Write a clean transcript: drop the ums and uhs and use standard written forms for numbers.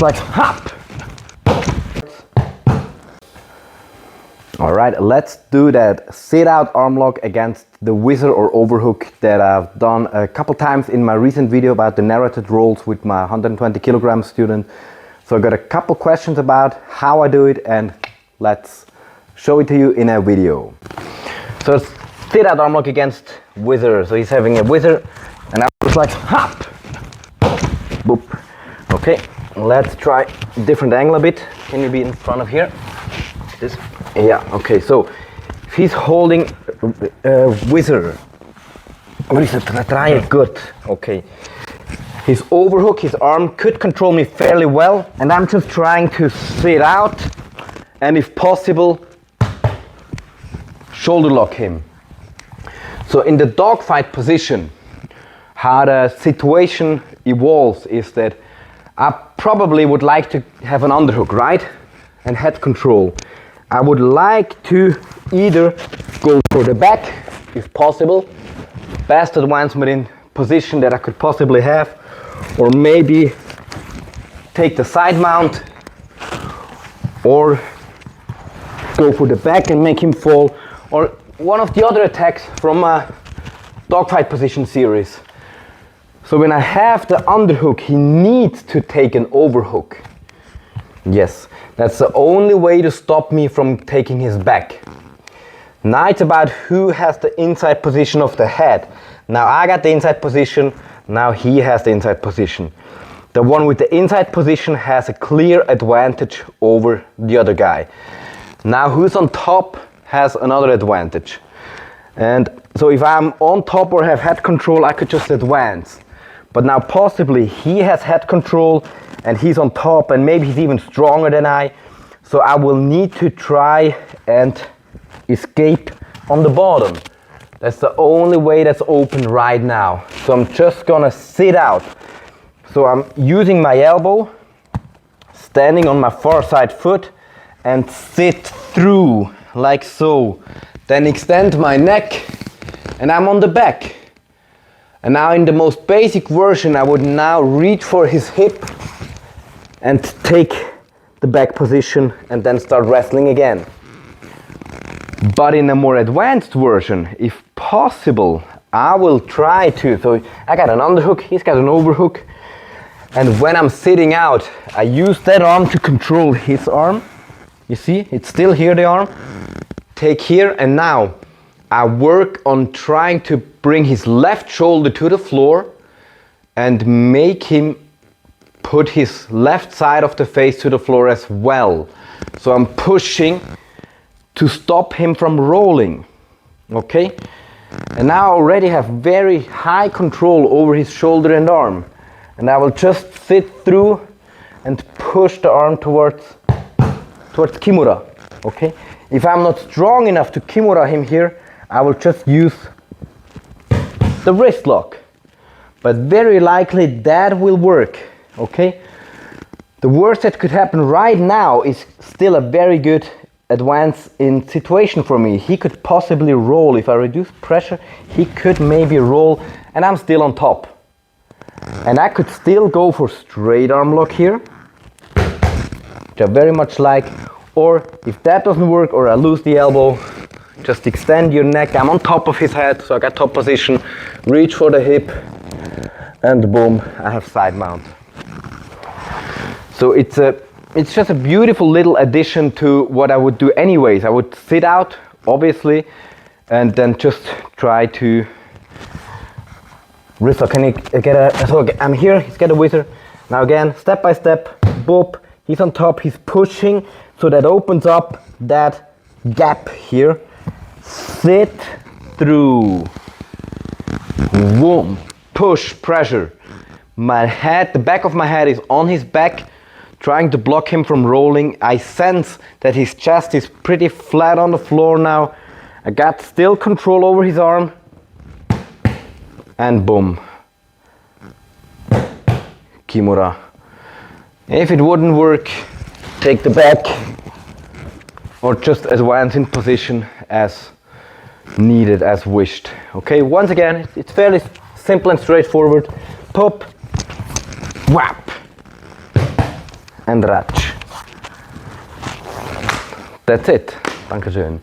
like hop. All right, let's do that sit out arm lock against the Whizzer or Overhook that I've done a couple times in my recent video about the narrated rolls with my 120 kilogram student. So I got a couple questions about how I do it, and let's show it to you in a video. So sit out arm lock against Whizzer. So he's having a Whizzer and I was like hop. Boop. Okay, let's try a different angle a bit. Can you be in front of here? This. Yeah, okay, so if he's holding Whizzer, what is it? Try it good. Okay. His overhook, his arm could control me fairly well, and I'm just trying to sit out and, if possible, shoulder lock him. So in the dogfight position, how the situation evolves is that I probably would like to have an underhook, right? And head control. I would like to either go for the back, if possible, best advancement in position that I could possibly have, or maybe take the side mount, or go for the back and make him fall, or one of the other attacks from a dogfight position series. So when I have the underhook, he needs to take an overhook. Yes, that's the only way to stop me from taking his back. Now it's about who has the inside position of the head. Now I got the inside position, now he has the inside position. The one with the inside position has a clear advantage over the other guy. Now who's on top has another advantage. And so if I'm on top or have head control, I could just advance. But now possibly he has head control and he's on top, and maybe he's even stronger than I. So I will need to try and escape on the bottom. That's the only way that's open right now. So I'm just gonna sit out. So I'm using my elbow, standing on my far side foot, and sit through like so. Then extend my neck and I'm on the back. And now in the most basic version, I would now reach for his hip and take the back position and then start wrestling again. But in a more advanced version, if possible, I will try to, so I got an underhook, he's got an overhook, and when I'm sitting out, I use that arm to control his arm. You see, it's still here, the arm. Take here, and now I work on trying to bring his left shoulder to the floor and make him put his left side of the face to the floor as well. So I'm pushing to stop him from rolling. Okay? And now I already have very high control over his shoulder and arm. And I will just sit through and push the arm towards Kimura. Okay? If I'm not strong enough to Kimura him here, I will just use the wrist lock. But very likely that will work. Okay? The worst that could happen right now is still a very good advance in situation for me. He could possibly roll. If I reduce pressure, he could maybe roll, and I'm still on top. And I could still go for straight arm lock here, which I very much like. Or if that doesn't work, or I lose the elbow, just extend your neck. I'm on top of his head, so I got top position. Reach for the hip, and boom, I have side mount. So it's just a beautiful little addition to what I would do anyways. I would sit out, obviously, and then just try to wrist lock. Can you get a, so I'm here, he's got a Whizzer. Now again, step by step, boop, he's on top, he's pushing, so that opens up that gap here. Sit through, boom, push, pressure. My head, the back of my head is on his back, trying to block him from rolling. I sense that his chest is pretty flat on the floor now. I got still control over his arm, and boom, Kimura. If it wouldn't work, take the back or just advance in position as needed, as wished. Okay, once again, it's fairly simple and straightforward. Pop, whap, and ratsch. That's it. Dankeschön.